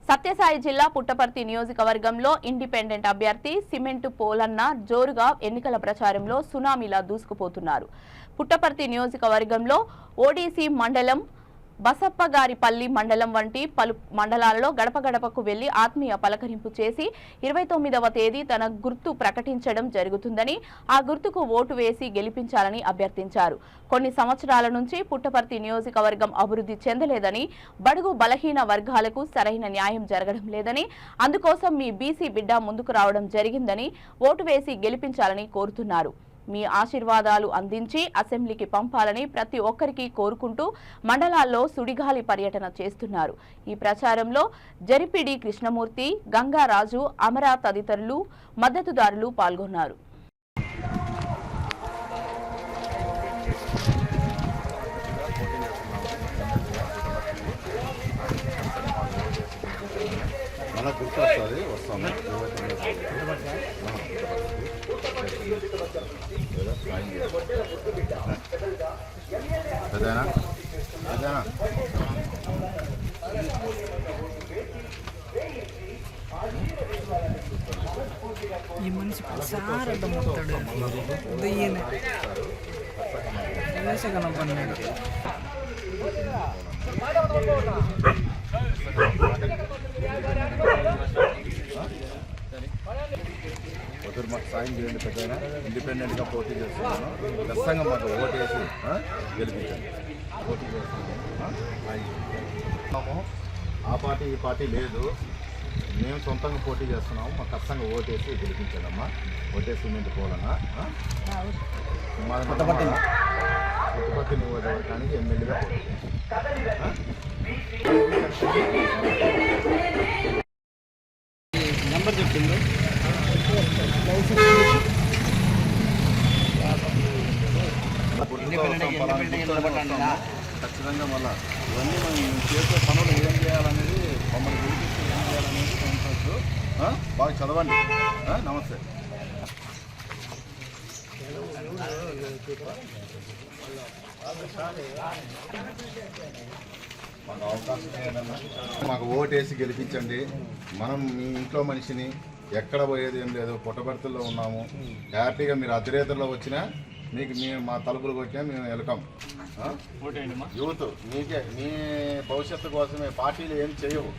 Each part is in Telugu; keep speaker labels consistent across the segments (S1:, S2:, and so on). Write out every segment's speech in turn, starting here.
S1: సత్యసాయి జిల్లా పుట్టపర్తి నియోజకవర్గంలో ఇండిపెండెంట్ అభ్యర్థి సిమెంటు పోలన్న జోరుగా ఎన్నికల ప్రచారంలో సునామీలా దూసుకుపోతున్నారు. పుట్టపర్తి నియోజకవర్గంలో ఓడీసీ మండలం, బసప్పగారిపల్లి మండలం వంటి పలు మండలాలలో గడప గడపకు వెళ్లి ఆత్మీయ పలకరింపు చేసి 29వ తేదీ తన గుర్తు ప్రకటించడం జరుగుతుందని, ఆ గుర్తుకు ఓటు వేసి గెలిపించాలని అభ్యర్థించారు. కొన్ని సంవత్సరాల నుంచి పుట్టపర్తి నియోజకవర్గం అభివృద్ధి చెందలేదని, బడుగు బలహీన వర్గాలకు సరైన న్యాయం జరగడం లేదని, అందుకోసం మీ బీసీ బిడ్డ ముందుకు రావడం జరిగిందని ఓటు వేసి గెలిపించాలని కోరుతున్నారు. మీ ఆశీర్వాదాలు అందించి అసెంబ్లీకి పంపాలని ప్రతి ఒక్కరికి కోరుకుంటూ మండలాల్లో సుడిగాలి పర్యటన చేస్తున్నారు. ఈ ప్రచారంలో జరిపిడి కృష్ణమూర్తి, గంగారాజు, అమరా తదితరులు మద్దతుదారులు పాల్గొన్నారు.
S2: ఈ మనిషి ప్రసారం అడ్డమవుతాడు దయ్యనే కనపడినాడు.
S3: ఒకరు మాకు సాయం చేయండి, పెద్దగా ఇండిపెండెంట్గా పోటీ చేస్తున్నాను. ఖచ్చితంగా మాకు ఓటేసి గెలిపించండి. పోటీ చేస్తున్నాము. ఆ పార్టీ ఈ పార్టీ లేదు, మేము సొంతంగా పోటీ చేస్తున్నాము. మాకు ఖచ్చితంగా ఓటేసి గెలిపించండమ్మా. ఓటేసి సిమెంట్ పోలన్నా పుట్టపర్తి నియోజకవర్గానికి ఎమ్మెల్యేగా
S2: నెంబర్ చెప్పింది.
S3: ఖచ్చితంగా మళ్ళీ ఇవన్నీ మనం చేసే పనులు ఏం చేయాలనేది, మమ్మల్ని గెలిపిస్తే ఏం చేయాలనేది కొంచెం బాగా చదవండి. నమస్తే. మాకు అవకాశం ఏదన్నా మాకు ఓటేసి గెలిపించండి. మనం మీ ఇంట్లో మనిషిని, ఎక్కడ పోయేది ఏం లేదు, పుట్టపర్తిలో ఉన్నాము. హ్యాపీగా మీరు అతిరేతల్లో వచ్చినా మీకు మేము మా తలుపులు కొట్టినా మేము వెల్కమ్. యూత్ మీకే, మీ భవిష్యత్తు కోసమే, పార్టీలు ఏం చేయవు,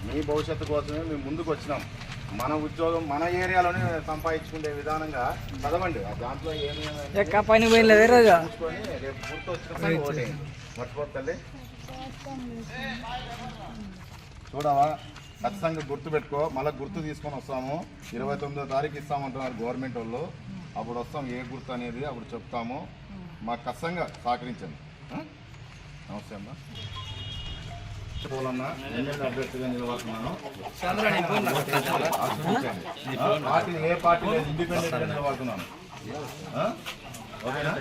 S3: మీ భవిష్యత్తు కోసమే మేము ముందుకు వచ్చినాం. మన ఉద్యోగం మన ఏరియాలోనే సంపాదించుకునే విధానంగా చదవండి. దాంట్లో ఏమేమి చూసుకొని రేపు గుర్తు వచ్చిన ఓటేయండి. మర్చిపోతల్లి చూడవా, ఖచ్చితంగా గుర్తు పెట్టుకో. మళ్ళీ గుర్తు తీసుకొని వస్తాము. 29వ తారీఖు ఇస్తామంటున్నారు గవర్నమెంట్ వాళ్ళు. అప్పుడు వస్తాం, ఏ గుర్తు అనేది అప్పుడు చెప్తాము. మాకు ఖచ్చితంగా సహకరించండి. నమస్తే అమ్మా. పోలన్నా ఎమ్మెల్యే అభ్యర్థిగా నిలబడుతున్నాను. పార్టీ ఏ పార్టీ లేదు, ఇండిపెండెంట్గా నిలబడుతున్నాను. ఓకేనా?